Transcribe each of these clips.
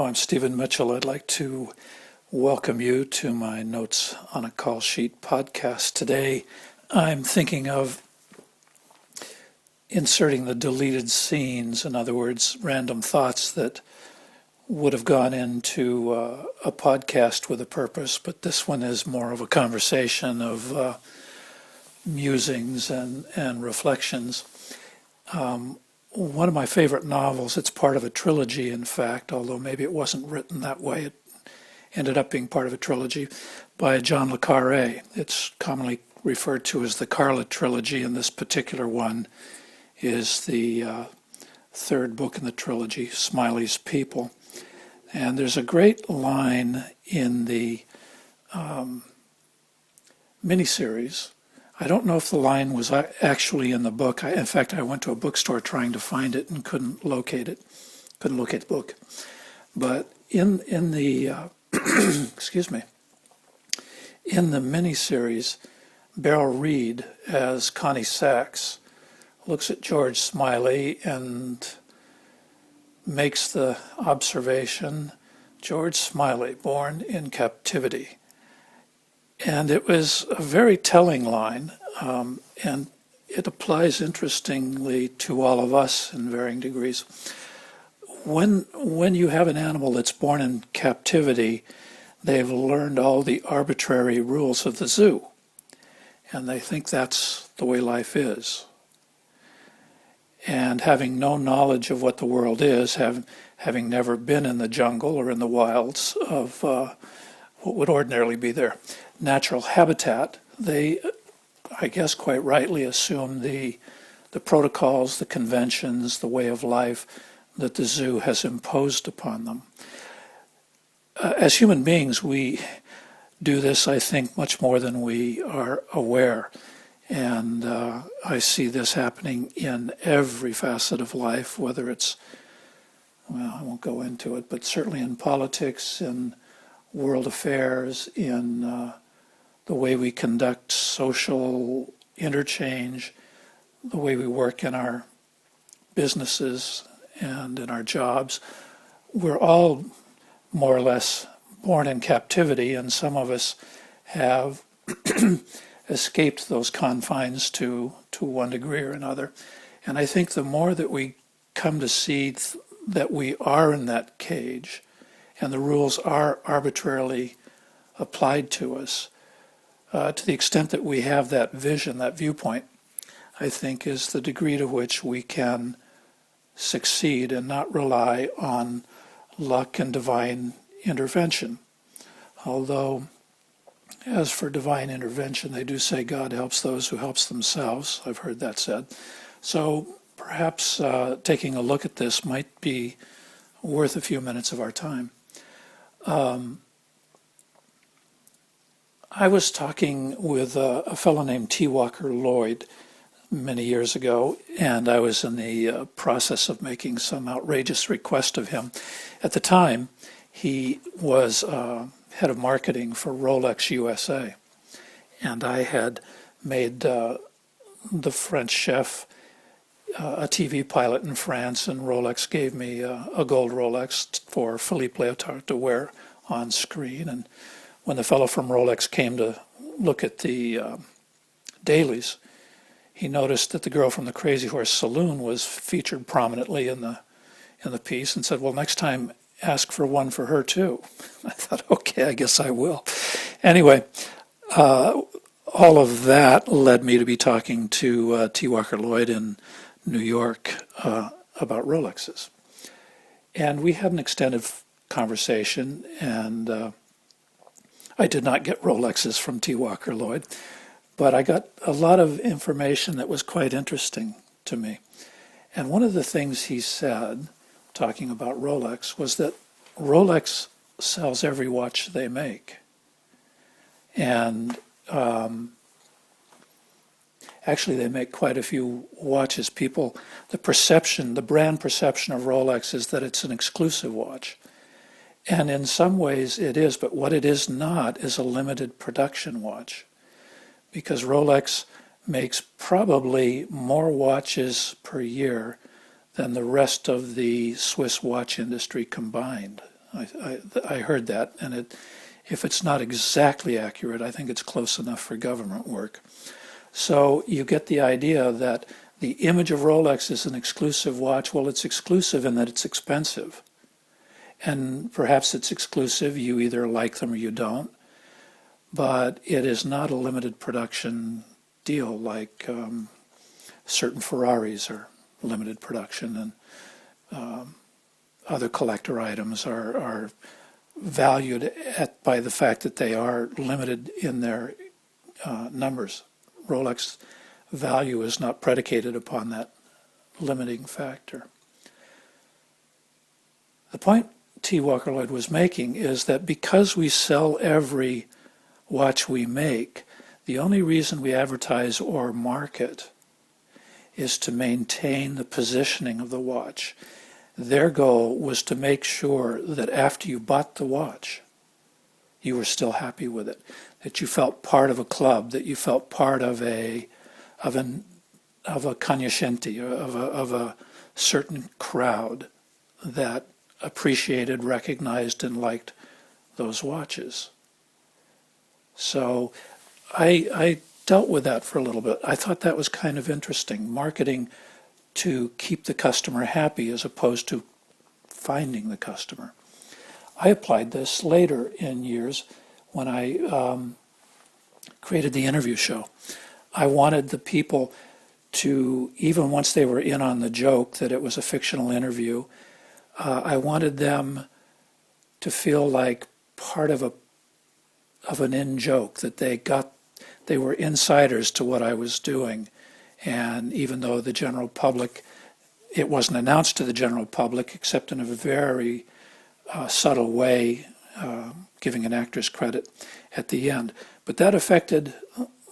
I'm Stephen Mitchell. I'd like to welcome you to my Notes on a Call Sheet podcast. Today, I'm thinking of inserting the deleted scenes, in other words, random thoughts that would have gone into a podcast with a purpose, but this one is more of a conversation of musings and reflections. One of my favorite novels, it's part of a trilogy, in fact, although maybe it wasn't written that way. It ended up being part of a trilogy by John le Carré. It's commonly referred to as the Carla trilogy, and this particular one is the third book in the trilogy, Smiley's People. And there's a great line in the miniseries. I don't know if the line was actually in the book. In fact, I went to a bookstore trying to find it and couldn't locate it. Couldn't locate the book. But in the excuse me, in the miniseries, Beryl Reid as Connie Sachs looks at George Smiley and makes the observation, George Smiley, born in captivity. And it was a very telling line, and it applies interestingly to all of us in varying degrees. When you have an animal that's born in captivity, they've learned all the arbitrary rules of the zoo, and they think that's the way life is. And having no knowledge of what the world is, having never been in the jungle or in the wilds of what would ordinarily be their natural habitat, they, I guess quite rightly, assume the protocols, the conventions, the way of life that the zoo has imposed upon them. As human beings, we do this, I think, much more than we are aware. And I see this happening in every facet of life, whether it's, well, I won't go into it, but certainly in politics, in world affairs, in the way we conduct social interchange, the way we work in our businesses and in our jobs. We're all more or less born in captivity, and some of us have escaped those confines to one degree or another. And I think the more that we come to see that we are in that cage and the rules are arbitrarily applied to us, to the extent that we have that vision, that viewpoint, I think is the degree to which we can succeed and not rely on luck and divine intervention. Although, as for divine intervention, they do say God helps those who helps themselves. I've heard that said. So perhaps taking a look at this might be worth a few minutes of our time. I was talking with a fellow named T. Walker Lloyd many years ago, and I was in the process of making some outrageous request of him. At the time, he was head of marketing for Rolex USA, and I had made the French chef a TV pilot in France, and Rolex gave me a gold Rolex for Philippe Léotard to wear on screen. And when the fellow from Rolex came to look at the dailies, he noticed that the girl from the Crazy Horse Saloon was featured prominently in the piece, and said, "Well, next time ask for one for her too." I thought, okay, I guess I will. Anyway, all of that led me to be talking to T. Walker Lloyd in New York about Rolexes. And we had an extended conversation, and I did not get Rolexes from T. Walker Lloyd, but I got a lot of information that was quite interesting to me. And one of the things he said, talking about Rolex, was that Rolex sells every watch they make. And actually they make quite a few watches. The brand perception of Rolex is that it's an exclusive watch. And in some ways it is, but what it is not is a limited production watch. Because Rolex makes probably more watches per year than the rest of the Swiss watch industry combined. I heard that, and if it's not exactly accurate, I think it's close enough for government work. So you get the idea that the image of Rolex is an exclusive watch. Well, it's exclusive in that it's expensive. And perhaps it's exclusive, you either like them or you don't. But it is not a limited production deal like certain Ferraris are limited production, and other collector items are valued by the fact that they are limited in their numbers. Rolex value is not predicated upon that limiting factor. The point T. Walker Lloyd was making is that because we sell every watch we make, the only reason we advertise or market is to maintain the positioning of the watch. Their goal was to make sure that after you bought the watch, you were still happy with it, that you felt part of a club, that you felt part of a cognoscenti, of a certain crowd that appreciated, recognized, and liked those watches. So I dealt with that for a little bit. I thought that was kind of interesting, marketing to keep the customer happy as opposed to finding the customer. I applied this later in years when I created the interview show. I wanted the people to, even once they were in on the joke that it was a fictional interview, I wanted them to feel like part of an in-joke, that they were insiders to what I was doing. And even though the general public, it wasn't announced to the general public except in a very subtle way, giving an actress credit at the end. But that affected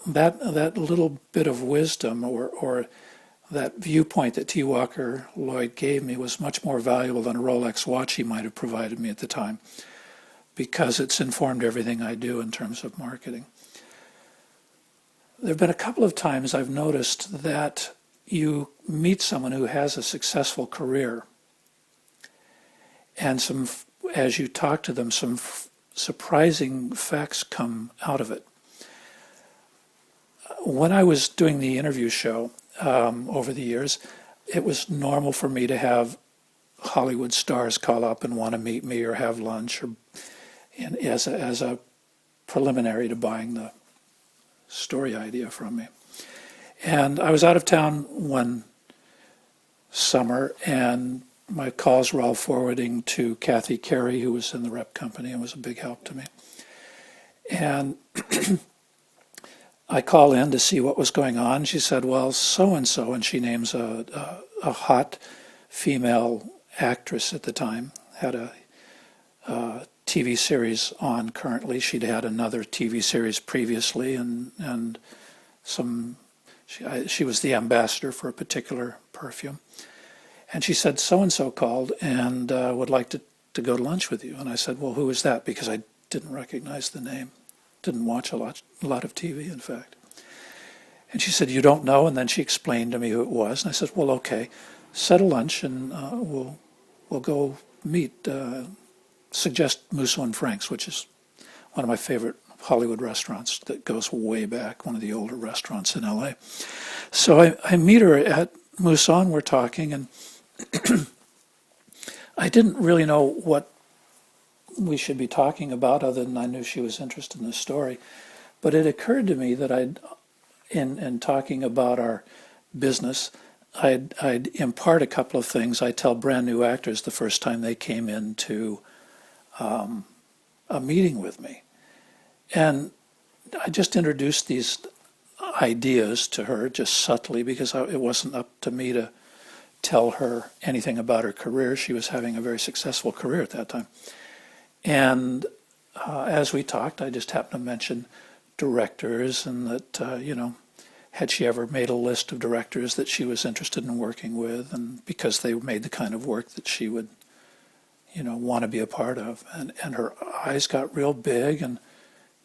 that little bit of wisdom or that viewpoint that T. Walker Lloyd gave me was much more valuable than a Rolex watch he might have provided me at the time, because it's informed everything I do in terms of marketing. There have been a couple of times I've noticed that you meet someone who has a successful career, and as you talk to them, some surprising facts come out of it. When I was doing the interview show over the years, it was normal for me to have Hollywood stars call up and want to meet me or have lunch, or as a preliminary to buying the story idea from me. And I was out of town one summer, and my calls were all forwarding to Kathy Carey, who was in the rep company and was a big help to me. And I call in to see what was going on. She said, well, so-and-so, and she names a hot female actress at the time, had a TV series on currently. She'd had another TV series previously, and she was the ambassador for a particular perfume. And she said, so-and-so called and would like to go to lunch with you. And I said, well, who is that? Because I didn't recognize the name. Didn't watch a lot of TV, in fact. And she said, you don't know? And then she explained to me who it was. And I said, well, okay, set a lunch and we'll go meet. Suggest Musso and Frank's, which is one of my favorite Hollywood restaurants that goes way back, one of the older restaurants in LA. So I meet her at Musso and we're talking, and I didn't really know what we should be talking about other than I knew she was interested in the story. But it occurred to me that in talking about our business, I'd impart a couple of things. I tell brand new actors the first time they came into a meeting with me. And I just introduced these ideas to her just subtly, because it wasn't up to me to tell her anything about her career. She was having a very successful career at that time. And as we talked, I just happened to mention directors, and that, had she ever made a list of directors that she was interested in working with, and because they made the kind of work that she would, want to be a part of. And her eyes got real big, and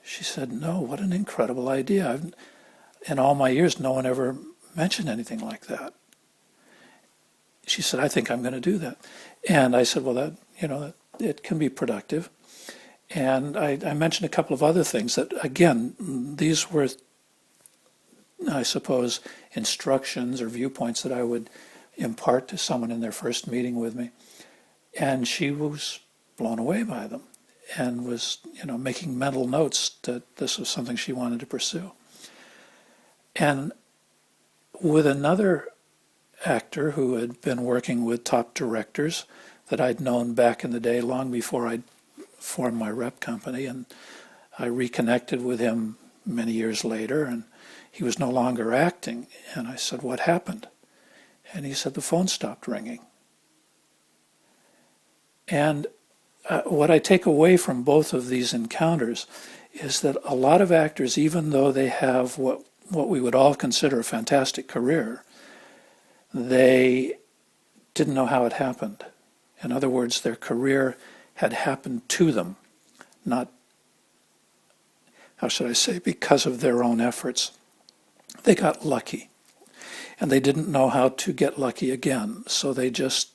she said, no, what an incredible idea. In all my years, no one ever mentioned anything like that. She said, I think I'm going to do that. And I said, well, that, it can be productive. And I mentioned a couple of other things that, again, these were, I suppose, instructions or viewpoints that I would impart to someone in their first meeting with me. And she was blown away by them and was, making mental notes that this was something she wanted to pursue. And with another actor who had been working with top directors that I'd known back in the day, long before I'd formed my rep company, and I reconnected with him many years later, and he was no longer acting. And I said, "What happened?" And he said, "The phone stopped ringing." And what I take away from both of these encounters is that a lot of actors, even though they have what we would all consider a fantastic career, they didn't know how it happened. In other words, their career had happened to them, not, how should I say, because of their own efforts. They got lucky, and they didn't know how to get lucky again, so they just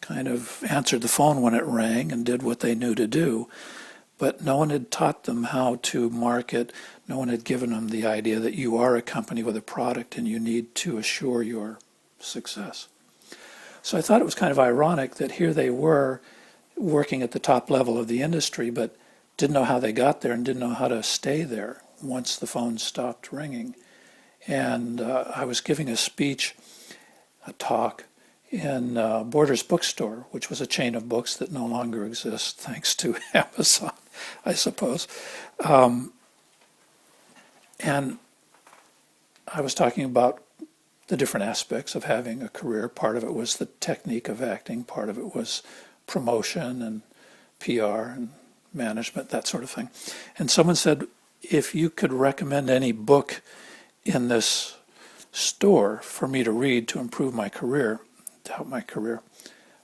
kind of answered the phone when it rang and did what they knew to do. But no one had taught them how to market. No one had given them the idea that you are a company with a product and you need to assure your success. So I thought it was kind of ironic that here they were working at the top level of the industry, but didn't know how they got there and didn't know how to stay there once the phone stopped ringing. And I was giving a speech, a talk, in Borders Bookstore, which was a chain of books that no longer exists thanks to Amazon, I suppose. And I was talking about the different aspects of having a career. Part of it was the technique of acting. Part of it was promotion and PR and management, that sort of thing. And someone said, if you could recommend any book in this store for me to read to improve my career, to help my career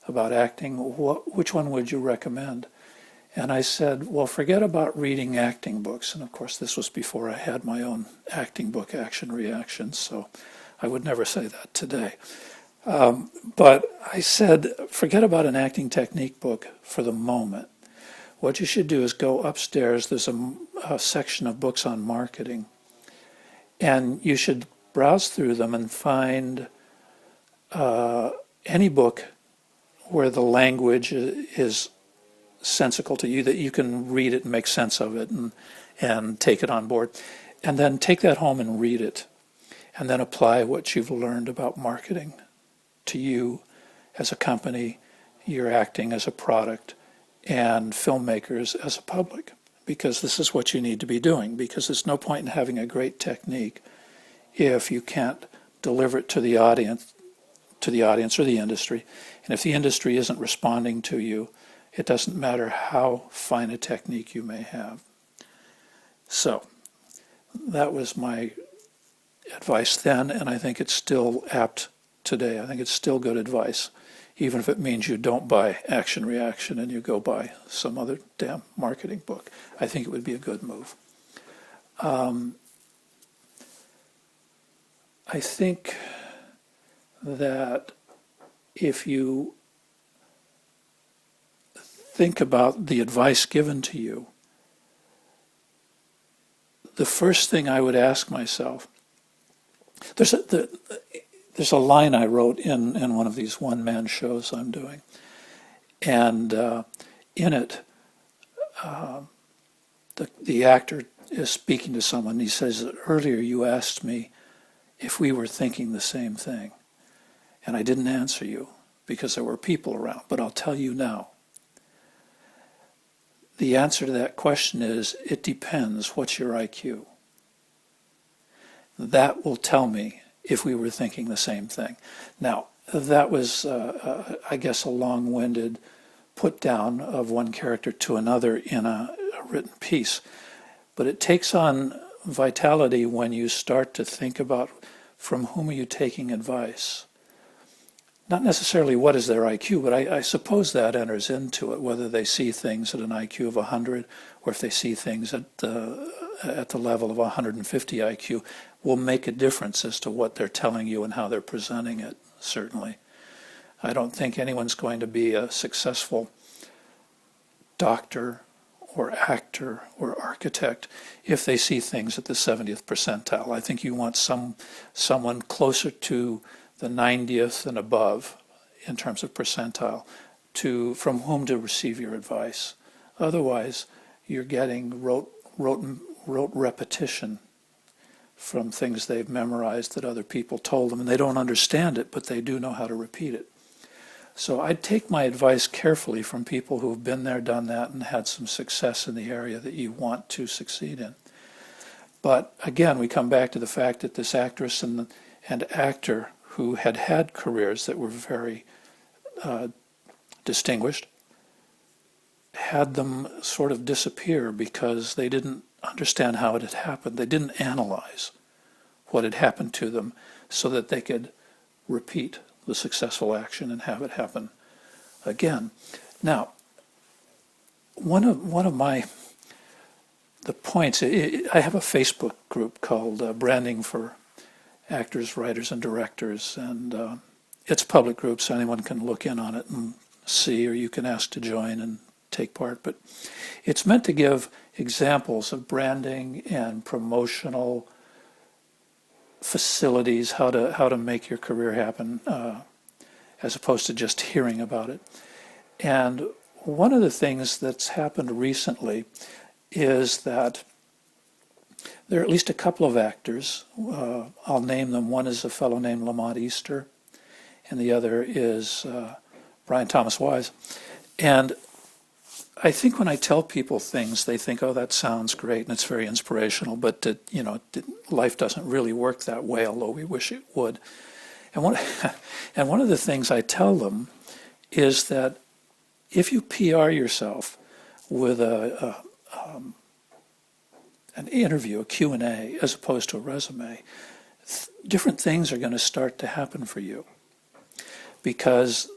about acting, which one would you recommend? And I said, well, forget about reading acting books. And of course, this was before I had my own acting book, Action Reactions, so I would never say that today. But I said, forget about an acting technique book for the moment. What you should do is go upstairs. There's a section of books on marketing. And you should browse through them and find any book where the language is sensical to you, that you can read it and make sense of it and take it on board. And then take that home and read it. And then apply what you've learned about marketing to you as a company, your acting as a product, and filmmakers as a public. Because this is what you need to be doing. Because there's no point in having a great technique if you can't deliver it to the audience or the industry. And if the industry isn't responding to you, it doesn't matter how fine a technique you may have. So that was my advice then, and I think it's still apt today. I think it's still good advice, even if it means you don't buy Action Reaction and you go buy some other damn marketing book. I think it would be a good move. I think that if you think about the advice given to you, the first thing I would ask myself, there's a line I wrote in one of these one-man shows I'm doing, and in it, the actor is speaking to someone. He says, earlier you asked me if we were thinking the same thing, and I didn't answer you because there were people around, but I'll tell you now. The answer to that question is, it depends. What's your IQ? That will tell me if we were thinking the same thing. Now, that was, I guess, a long-winded put down of one character to another in a written piece. But it takes on vitality when you start to think about from whom are you taking advice. Not necessarily what is their IQ, but I suppose that enters into it, whether they see things at an IQ of 100 or if they see things at the level of 150 IQ will make a difference as to what they're telling you and how they're presenting it, certainly. I don't think anyone's going to be a successful doctor or actor or architect if they see things at the 70th percentile. I think you want someone closer to the 90th and above in terms of percentile from whom to receive your advice. Otherwise, you're getting rote repetition from things they've memorized that other people told them, and they don't understand it, but they do know how to repeat it. So I'd take my advice carefully from people who've been there, done that, and had some success in the area that you want to succeed in. But again, we come back to the fact that this actress and actor who had careers that were very distinguished had them sort of disappear because they didn't understand how it had happened. They didn't analyze what had happened to them so that they could repeat the successful action and have it happen again. Now, one of the points, I have a Facebook group called Branding for Actors, Writers, and Directors, and it's a public group, so anyone can look in on it and see, or you can ask to join and take part. But it's meant to give examples of branding and promotional facilities, how to make your career happen, as opposed to just hearing about it. And one of the things that's happened recently is that there are at least a couple of actors. I'll name them. One is a fellow named Lamont Easter, and the other is Brian Thomas Wise. And I think when I tell people things, they think, oh, that sounds great, and it's very inspirational, but life doesn't really work that way, although we wish it would. And one of the things I tell them is that if you PR yourself with an interview, a Q&A, as opposed to a resume, different things are going to start to happen for you. Because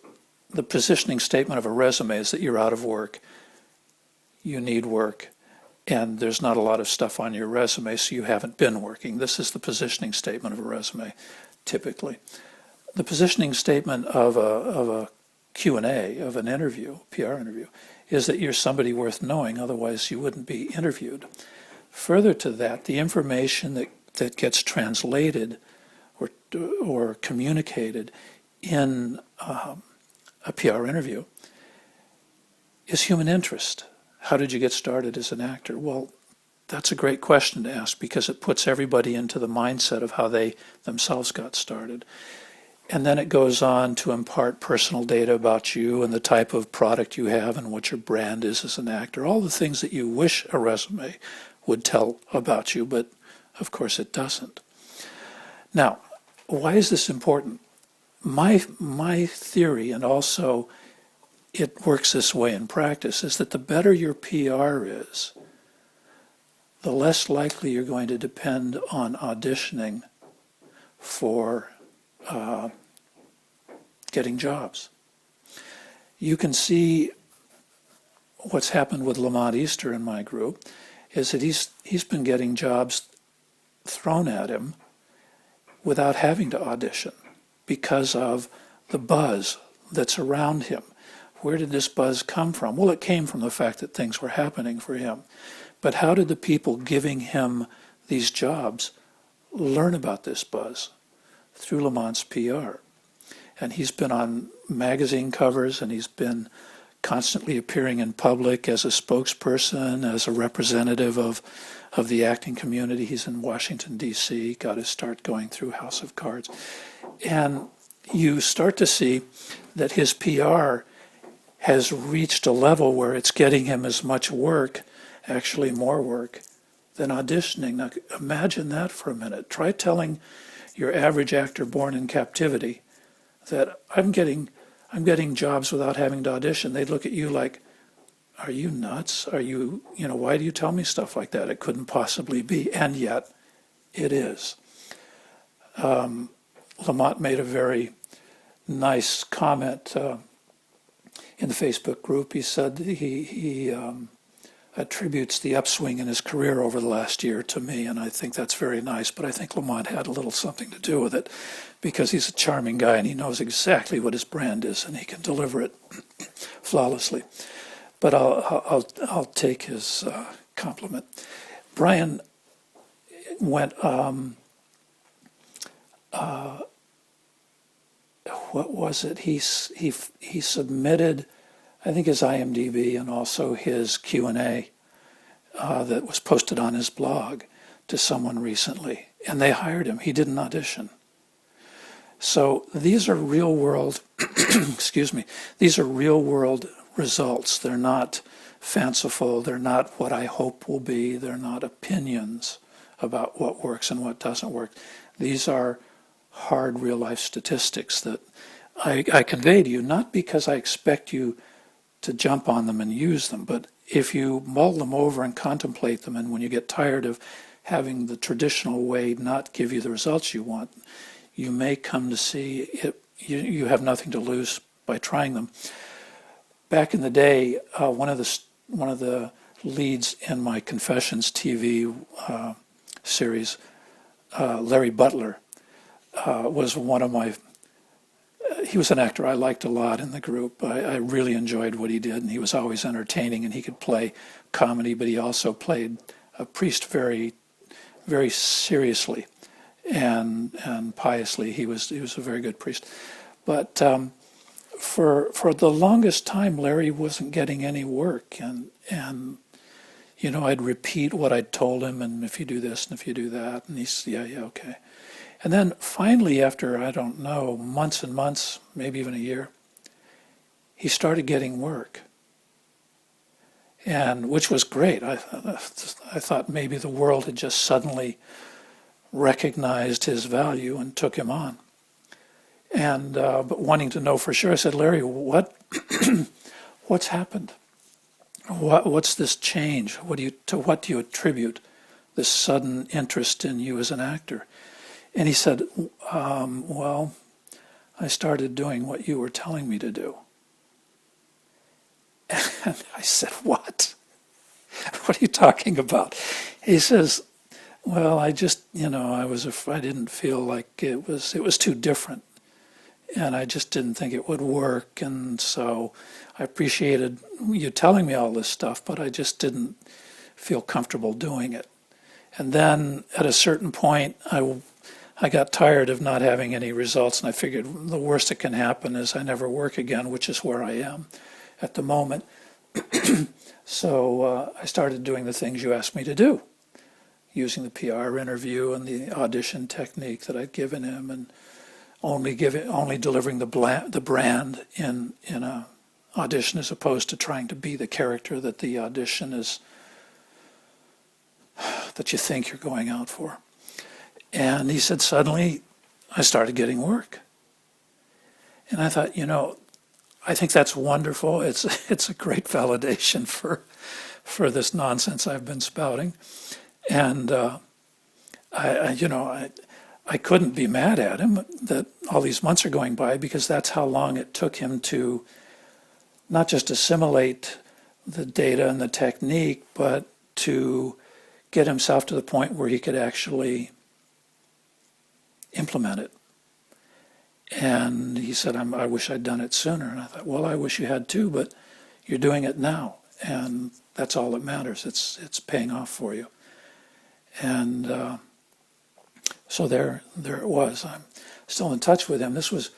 the positioning statement of a resume is that you're out of work, you need work, and there's not a lot of stuff on your resume, so you haven't been working. This is the positioning statement of a resume, typically. The positioning statement of a Q&A, of an interview, PR interview, is that you're somebody worth knowing, otherwise you wouldn't be interviewed. Further to that, the information that gets translated or communicated in a PR interview is human interest. How did you get started as an actor? Well, that's a great question to ask because it puts everybody into the mindset of how they themselves got started. And then it goes on to impart personal data about you and the type of product you have and what your brand is as an actor, all the things that you wish a resume would tell about you, but of course it doesn't. Now, why is this important? My theory, and also it works this way in practice, is that the better your PR is, the less likely you're going to depend on auditioning for getting jobs. You can see what's happened with Lamont Easter in my group is that he's been getting jobs thrown at him without having to audition because of the buzz that's around him. Where did this buzz come from? Well, it came from the fact that things were happening for him. But how did the people giving him these jobs learn about this buzz? Through Lamont's PR. And he's been on magazine covers, and he's been constantly appearing in public as a spokesperson, as a representative of the acting community. He's in Washington, D.C., got his start going through House of Cards. And you start to see that his PR has reached a level where it's getting him as much work, actually more work, than auditioning. Now, imagine that for a minute. Try telling your average actor born in captivity that I'm getting jobs without having to audition. They'd look at you like, are you nuts? Are you, why do you tell me stuff like that? It couldn't possibly be, and yet it is. Lamont made a very nice comment in the Facebook group. He said he attributes the upswing in his career over the last year to me, and I think that's very nice, but I think Lamont had a little something to do with it because he's a charming guy and he knows exactly what his brand is and he can deliver it flawlessly. but I'll take his compliment. Brian went. What was it? He submitted, I think, his IMDb and also his Q&A that was posted on his blog to someone recently, and they hired him. He didn't audition. So these are real world, excuse me, these are real world results. They're not fanciful. They're not what I hope will be. They're not opinions about what works and what doesn't work. These are hard real life statistics that I convey to you, not because I expect you to jump on them and use them, but if you mull them over and contemplate them, and when you get tired of having the traditional way not give you the results you want, you may come to see it, you have nothing to lose by trying them. Back in the day, one of the leads in my Confessions TV series, Larry Butler, was one of my. He was an actor I liked a lot in the group. I really enjoyed what he did, and he was always entertaining. And he could play comedy, but he also played a priest very, very seriously and piously. He was a very good priest. But for the longest time, Larry wasn't getting any work, and I'd repeat what I'd told him, and if you do this and if you do that, and he's yeah, okay. And then finally, after, I don't know, months and months, maybe even a year, he started getting work, and which was great. I thought maybe the world had just suddenly recognized his value and took him on. And but wanting to know for sure, I said, Larry, what's happened? What's this change? To what do you attribute this sudden interest in you as an actor? And he said, well, I started doing what you were telling me to do. And I said, what? What are you talking about? He says, well, I just, I didn't feel like it was too different. And I just didn't think it would work. And so I appreciated you telling me all this stuff, but I just didn't feel comfortable doing it. And then at a certain point, I got tired of not having any results, and I figured the worst that can happen is I never work again, which is where I am at the moment. So I started doing the things you asked me to do, using the PR interview and the audition technique that I'd given him, and only delivering the brand in a audition, as opposed to trying to be the character that the audition is, that you think you're going out for. And he said, suddenly I started getting work. And I thought, I think that's wonderful. It's a great validation for this nonsense I've been spouting. And I couldn't be mad at him that all these months are going by, because that's how long it took him to not just assimilate the data and the technique, but to get himself to the point where he could actually implement it. And he said, I wish I'd done it sooner. And I thought, well, I wish you had too, but you're doing it now, and that's all that matters. It's paying off for you. And so there it was. I'm still in touch with him. This was,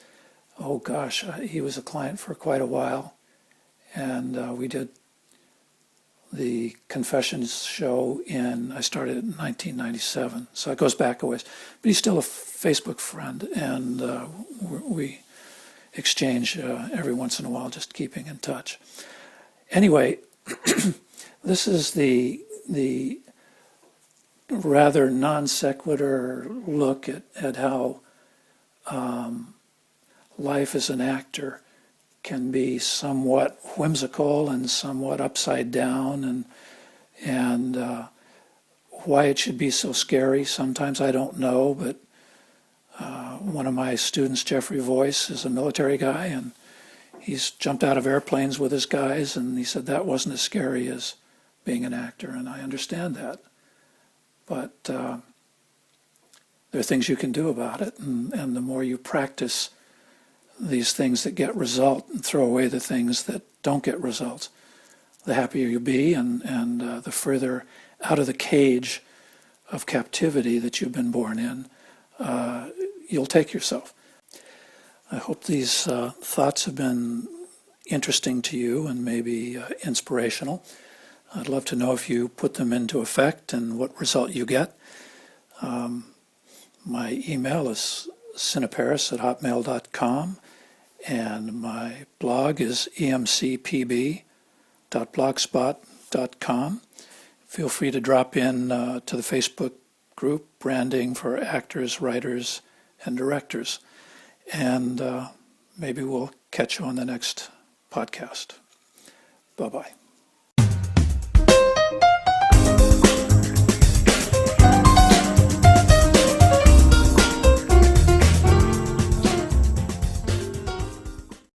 he was a client for quite a while, and we did the Confessions show I started in 1997, so it goes back a ways. But he's still a Facebook friend, and we exchange every once in a while, just keeping in touch. Anyway, this is the rather non sequitur look at how life as an actor can be somewhat whimsical and somewhat upside down, and why it should be so scary. Sometimes I don't know, but one of my students, Jeffrey Voice, is a military guy, and he's jumped out of airplanes with his guys, and he said that wasn't as scary as being an actor, and I understand that. But there are things you can do about it, and the more you practice these things that get result and throw away the things that don't get results, the happier you'll be, and the further out of the cage of captivity that you've been born in, you'll take yourself. I hope these thoughts have been interesting to you and maybe inspirational. I'd love to know if you put them into effect and what result you get. My email is cineparis@hotmail.com, and my blog is emcpb.blogspot.com. Feel free to drop in to the Facebook group, Branding for Actors, Writers, and Directors. And maybe we'll catch you on the next podcast. Bye-bye.